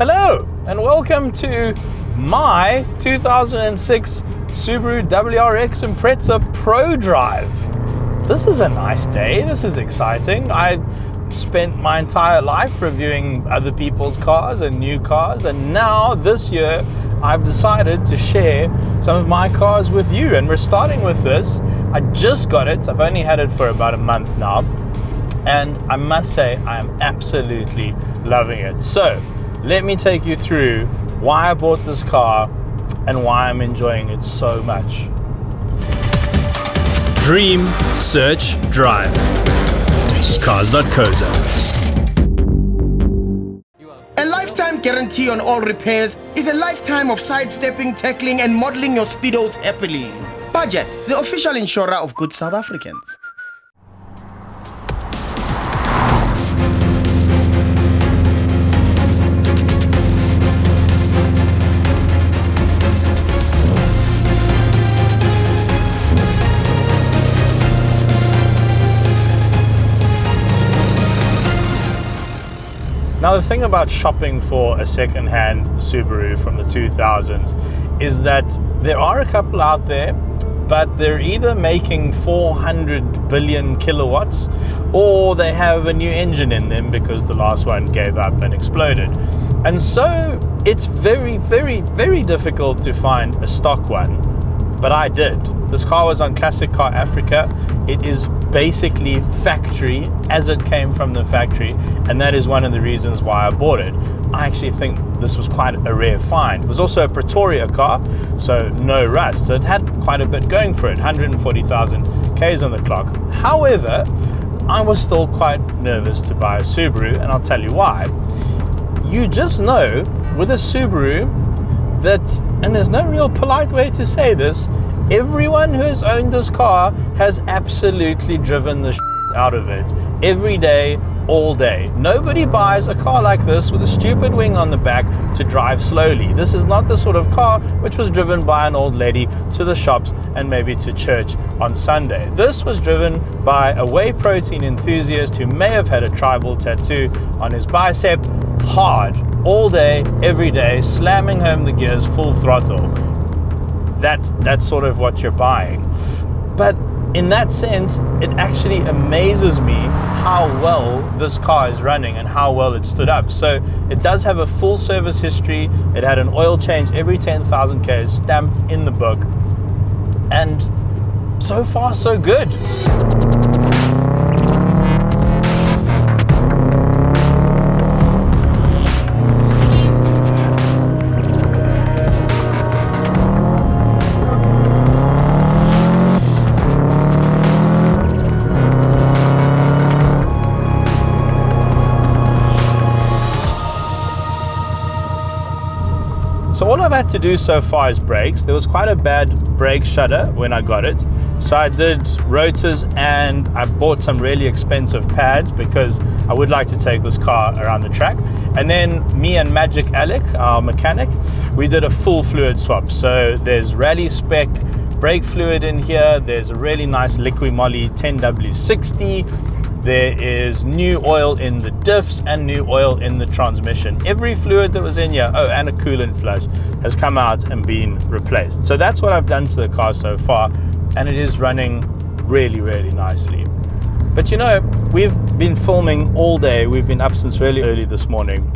Hello and welcome to my 2006 Subaru WRX Impreza Prodrive. This is a nice day, this is exciting. I spent my entire life reviewing other people's cars and new cars, and now this year I've decided to share some of my cars with you, and we're starting with this. I just got it, I've only had it for about a month now, and I must say I am absolutely loving it. So let me take you through why I bought this car and why I'm enjoying it so much. Dream, search, drive. Cars.co.za. A lifetime guarantee on all repairs is a lifetime of sidestepping, tackling and modeling your speedos happily. Budget, the official insurer of good South Africans. Now, the thing about shopping for a second-hand Subaru from the 2000s is that there are a couple out there, but they're either making 400 billion kilowatts or they have a new engine in them because the last one gave up and exploded. And so it's very, very, very difficult to find a stock one, but I did. This car was on Classic Car Africa. It is basically factory as it came from the factory, and that is one of the reasons why I bought it. I actually think this was quite a rare find. It was also a Pretoria car, so no rust. So it had quite a bit going for it, 140,000 Ks on the clock. However, I was still quite nervous to buy a Subaru, and I'll tell you why. You just know with a Subaru that, and there's no real polite way to say this, everyone who has owned this car has absolutely driven the shit out of it every day, all day. Nobody buys a car like this with a stupid wing on the back to drive slowly. This is not the sort of car which was driven by an old lady to the shops and maybe to church on Sunday. This was driven by a whey protein enthusiast who may have had a tribal tattoo on his bicep, hard, all day, every day, slamming home the gears full throttle. That's sort of what you're buying. But in that sense, it actually amazes me how well this car is running and how well it stood up. So it does have a full service history. It had an oil change every 10,000 Ks stamped in the book. And so far, so good. So all I've had to do so far is brakes. There was quite a bad brake shudder when I got it. So I did rotors and I bought some really expensive pads because I would like to take this car around the track. And then me and Magic Alec, our mechanic, we did a full fluid swap. So there's rally spec brake fluid in here. There's a really nice Liqui-Moly 10W60. There is new oil in the diffs and new oil in the transmission. Every fluid that was in here, oh, and a coolant flush, has come out and been replaced. So that's what I've done to the car so far, and it is running really, really nicely. But you know, we've been filming all day. We've been up since really early this morning.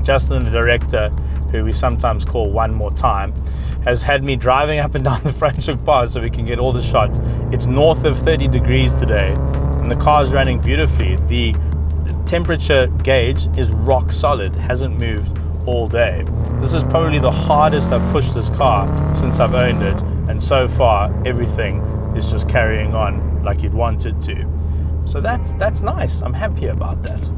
Justin, the director, who we sometimes call One More Time, has had me driving up and down the Franschhoek Pass so we can get all the shots. It's north of 30 degrees today, and the car's running beautifully. The temperature gauge is rock solid, hasn't moved all day. This is probably the hardest I've pushed this car since I've owned it, and so far everything is just carrying on like you'd want it to. So that's nice. I'm happy about that.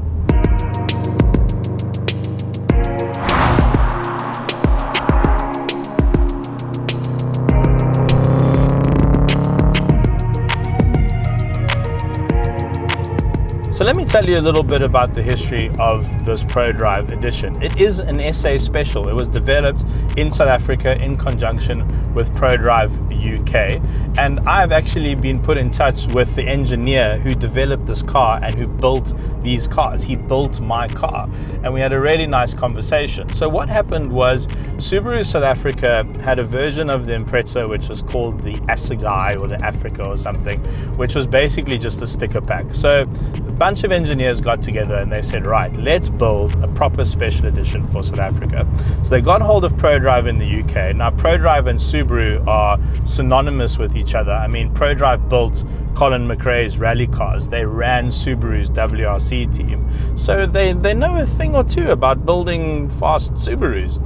So let me tell you a little bit about the history of this Prodrive edition. It is an SA special. It was developed in South Africa in conjunction with Prodrive UK, and I've actually been put in touch with the engineer who developed this car and who built these cars. He built my car, and we had a really nice conversation. So what happened was Subaru South Africa had a version of the Impreza which was called the Assegai or the Africa or something, which was basically just a sticker pack. So a bunch of engineers got together and they said, right, let's build a proper special edition for South Africa. So they got hold of Prodrive in the UK. Now Prodrive and Subaru are synonymous with each other. I mean, Prodrive built Colin McRae's rally cars. They ran Subaru's WRC team. So they know a thing or two about building fast Subarus.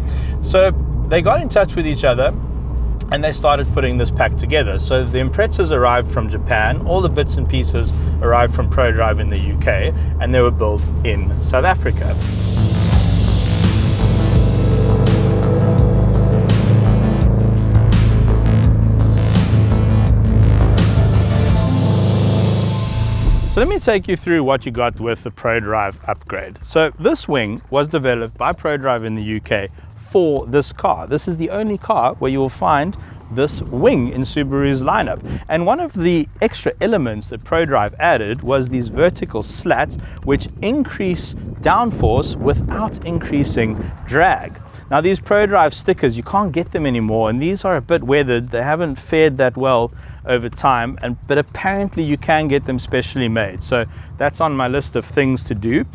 So they got in touch with each other and they started putting this pack together. So the Imprezas arrived from Japan, all the bits and pieces arrived from Prodrive in the UK, and they were built in South Africa. So let me take you through what you got with the Prodrive upgrade. So this wing was developed by Prodrive in the UK for this car. This is the only car where you will find this wing in Subaru's lineup. And one of the extra elements that Prodrive added was these vertical slats which increase downforce without increasing drag. Now these Prodrive stickers, you can't get them anymore, and these are a bit weathered. They haven't fared that well over time, but apparently you can get them specially made. So that's on my list of things to do.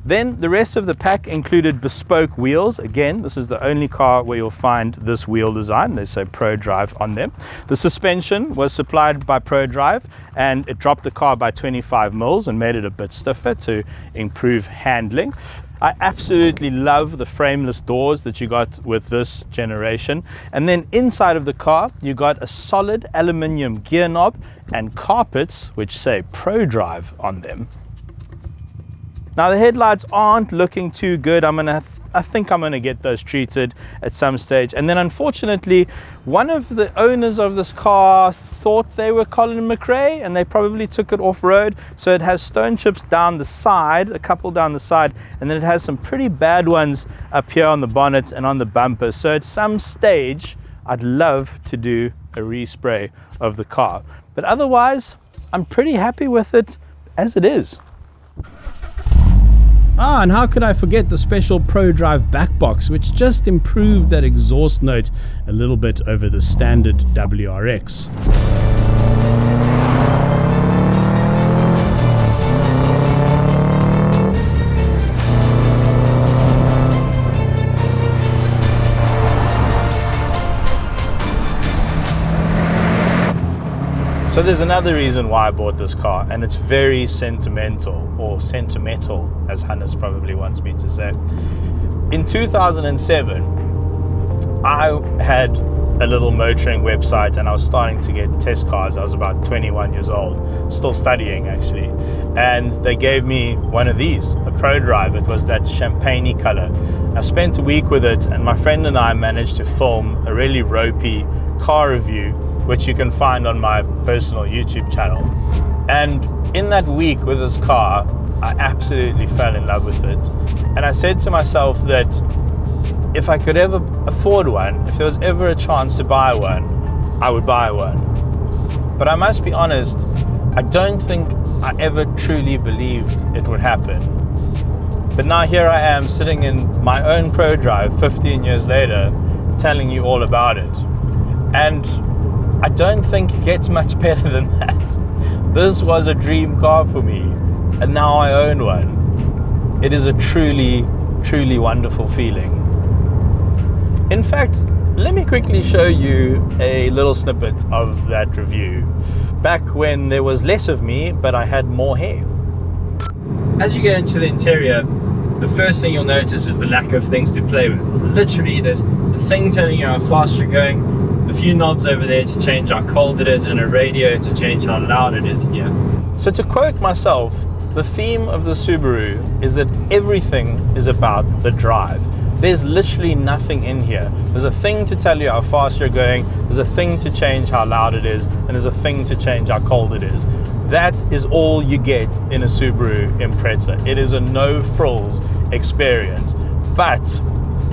Then the rest of the pack included bespoke wheels. Again, this is the only car where you'll find this wheel design. They say Prodrive on them. The suspension was supplied by Prodrive, and it dropped the car by 25 mils and made it a bit stiffer to improve handling. I absolutely love the frameless doors that you got with this generation. And then inside of the car, you got a solid aluminium gear knob and carpets which say Prodrive on them. Now the headlights aren't looking too good. I think I'm gonna get those treated at some stage. And then unfortunately, one of the owners of this car thought they were Colin McRae and they probably took it off-road. So it has stone chips down the side, a couple down the side, and then it has some pretty bad ones up here on the bonnet and on the bumper. So at some stage, I'd love to do a respray of the car. But otherwise, I'm pretty happy with it as it is. Ah, and how could I forget the special Prodrive back box, which just improved that exhaust note a little bit over the standard WRX. So there's another reason why I bought this car, and it's very sentimental, or sentimental as Hannes probably wants me to say. In 2007, I had a little motoring website and I was starting to get test cars. I was about 21 years old, still studying actually. And they gave me one of these, a Prodrive. It was that champagne-y color. I spent a week with it, and my friend and I managed to film a really ropey car review, which you can find on my personal YouTube channel. And in that week with this car, I absolutely fell in love with it. And I said to myself that if I could ever afford one, if there was ever a chance to buy one, I would buy one. But I must be honest, I don't think I ever truly believed it would happen. But now here I am sitting in my own Prodrive 15 years later, telling you all about it. And I don't think it gets much better than that. This was a dream car for me, and now I own one. It is a truly, truly wonderful feeling. In fact, let me quickly show you a little snippet of that review. Back when there was less of me, but I had more hair. As you get into the interior, the first thing you'll notice is the lack of things to play with. Literally, there's a thing telling you how fast you're going, a few knobs over there to change how cold it is, and a radio to change how loud it is in here. So to quote myself, the theme of the Subaru is that everything is about the drive. There's literally nothing in here. There's a thing to tell you how fast you're going, there's a thing to change how loud it is, and there's a thing to change how cold it is. That is all you get in a Subaru Impreza. It is a no frills experience. But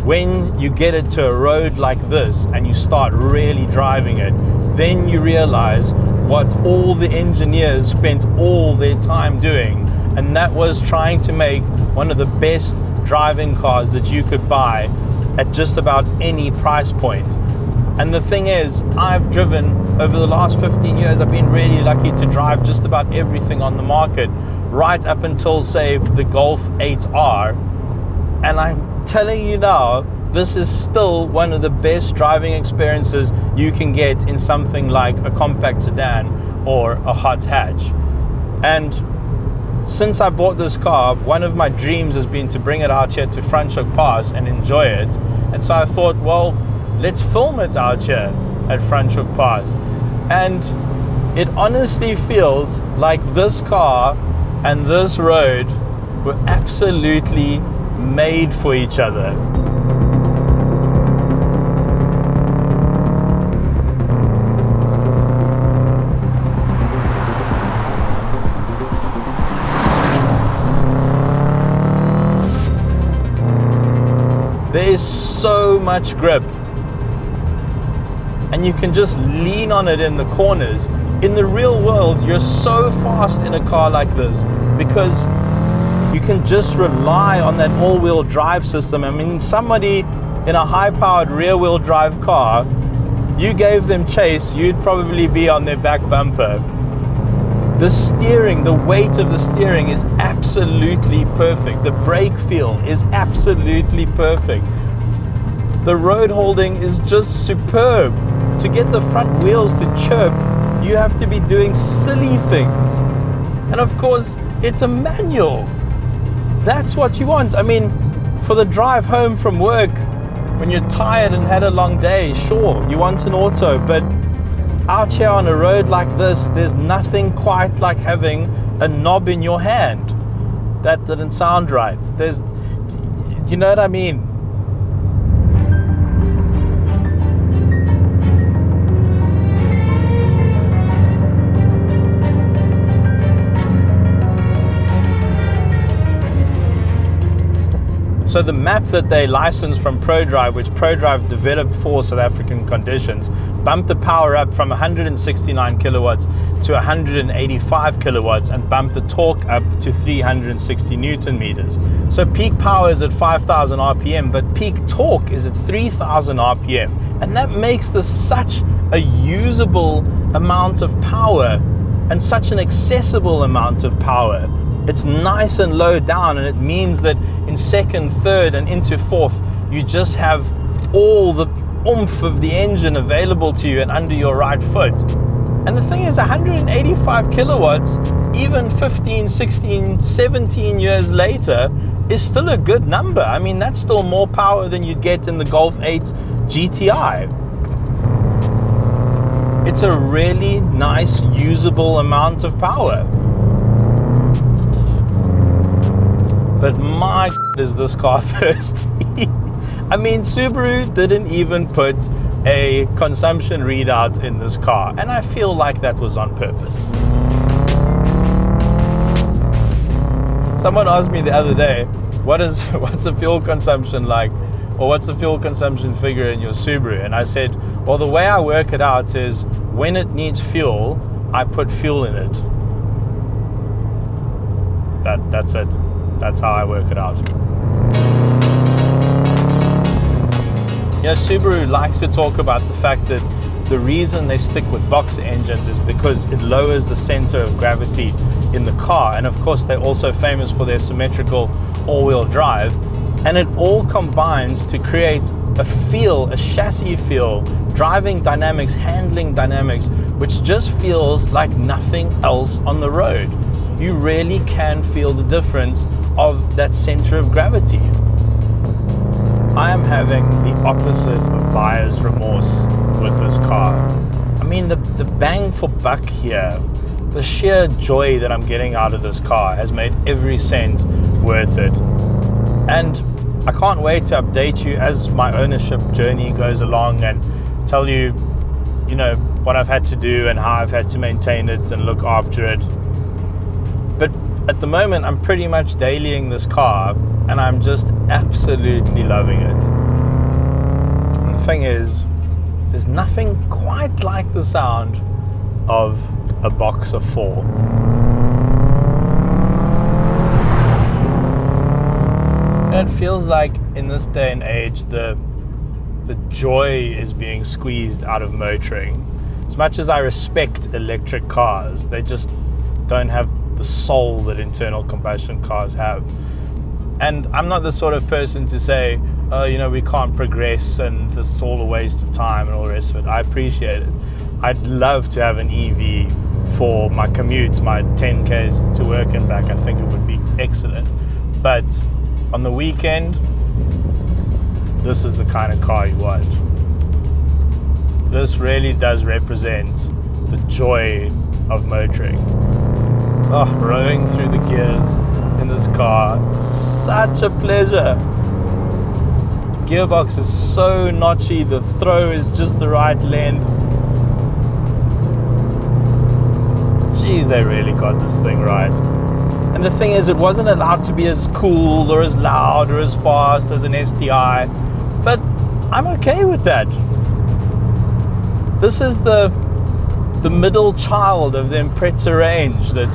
when you get it to a road like this and you start really driving it, then you realize what all the engineers spent all their time doing, and that was trying to make one of the best driving cars that you could buy at just about any price point. And the thing is, I've driven over the last 15 years, I've been really lucky to drive just about everything on the market, right up until, say, the Golf 8R. And I'm telling you now, this is still one of the best driving experiences you can get in something like a compact sedan or a hot hatch. And since I bought this car, one of my dreams has been to bring it out here to Franschhoek Pass and enjoy it. And so I thought, well, let's film it out here at Franschhoek Pass. And it honestly feels like this car and this road were absolutely made for each other. There is so much grip, and you can just lean on it in the corners. In the real world, you're so fast in a car like this because you can just rely on that all-wheel drive system. I mean, somebody in a high-powered rear-wheel drive car, you gave them chase, you'd probably be on their back bumper. The steering, the weight of the steering is absolutely perfect. The brake feel is absolutely perfect. The road holding is just superb. To get the front wheels to chirp, you have to be doing silly things. And of course, it's a manual. That's what you want. I mean, for the drive home from work, when you're tired and had a long day, sure, you want an auto, but out here on a road like this, there's nothing quite like having a knob in your hand. That didn't sound right. You know what I mean? So the map that they licensed from Prodrive, which Prodrive developed for South African conditions, bumped the power up from 169 kilowatts to 185 kilowatts and bumped the torque up to 360 Newton meters. So peak power is at 5,000 RPM, but peak torque is at 3,000 RPM. And that makes this such a usable amount of power and such an accessible amount of power. It's nice and low down, and it means that in second, third, and into fourth, you just have all the oomph of the engine available to you and under your right foot. And the thing is, 185 kilowatts, even 15, 16, 17 years later, is still a good number. I mean, that's still more power than you'd get in the Golf 8 GTI. It's a really nice, usable amount of power. But my is this car thirsty. I mean, Subaru didn't even put a consumption readout in this car, and I feel like that was on purpose. Someone asked me the other day, what's the fuel consumption like, or what's the fuel consumption figure in your Subaru? And I said, well, the way I work it out is when it needs fuel, I put fuel in it. That's it. That's how I work it out. Subaru likes to talk about the fact that the reason they stick with boxer engines is because it lowers the center of gravity in the car. And of course, they're also famous for their symmetrical all-wheel drive. And it all combines to create a chassis feel, driving dynamics, handling dynamics, which just feels like nothing else on the road. You really can feel the difference of that center of gravity. I am having the opposite of buyer's remorse with this car. I mean, the bang for buck here, the sheer joy that I'm getting out of this car has made every cent worth it. And I can't wait to update you as my ownership journey goes along and tell you, what I've had to do and how I've had to maintain it and look after it. at the moment, I'm pretty much dailying this car, and I'm just absolutely loving it. And the thing is, there's nothing quite like the sound of a boxer 4. It feels like in this day and age, the joy is being squeezed out of motoring. As much as I respect electric cars, they just don't have the soul that internal combustion cars have. And I'm not the sort of person to say, oh, you know, we can't progress and this is all a waste of time and all the rest of it. I appreciate it. I'd love to have an EV for my commute, my 10Ks to work and back. I think it would be excellent. But on the weekend, this is the kind of car you want. This really does represent the joy of motoring. Oh, rowing through the gears in this car, such a pleasure. Gearbox is so notchy, the throw is just the right length. Geez, they really got this thing right. And the thing is, it wasn't allowed to be as cool or as loud or as fast as an STI, but I'm okay with that. This is the middle child of the Impreza range that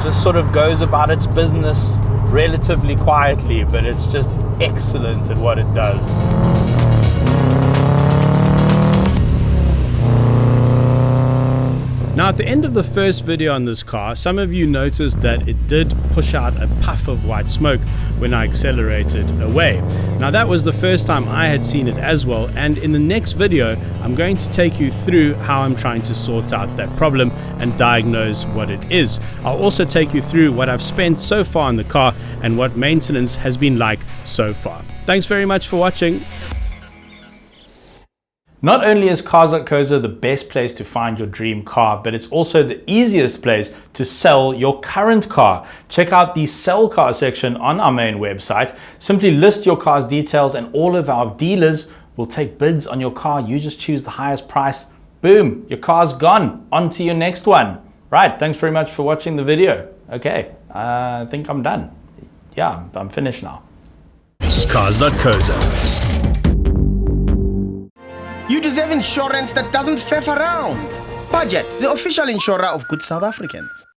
just sort of goes about its business relatively quietly, but it's just excellent at what it does. Now, at the end of the first video on this car, some of you noticed that it did push out a puff of white smoke when I accelerated away. Now, that was the first time I had seen it as well, and in the next video, I'm going to take you through how I'm trying to sort out that problem and diagnose what it is. I'll also take you through what I've spent so far on the car and what maintenance has been like so far. Thanks very much for watching. Not only is Cars.co.za the best place to find your dream car, but it's also the easiest place to sell your current car. Check out the sell car section on our main website. Simply list your car's details and all of our dealers will take bids on your car. You just choose the highest price. Boom, your car's gone. On to your next one. Right, thanks very much for watching the video. Okay, I think I'm done. Yeah, I'm finished now. Cars.co.za. You deserve insurance that doesn't faff around. Budget, the official insurer of good South Africans.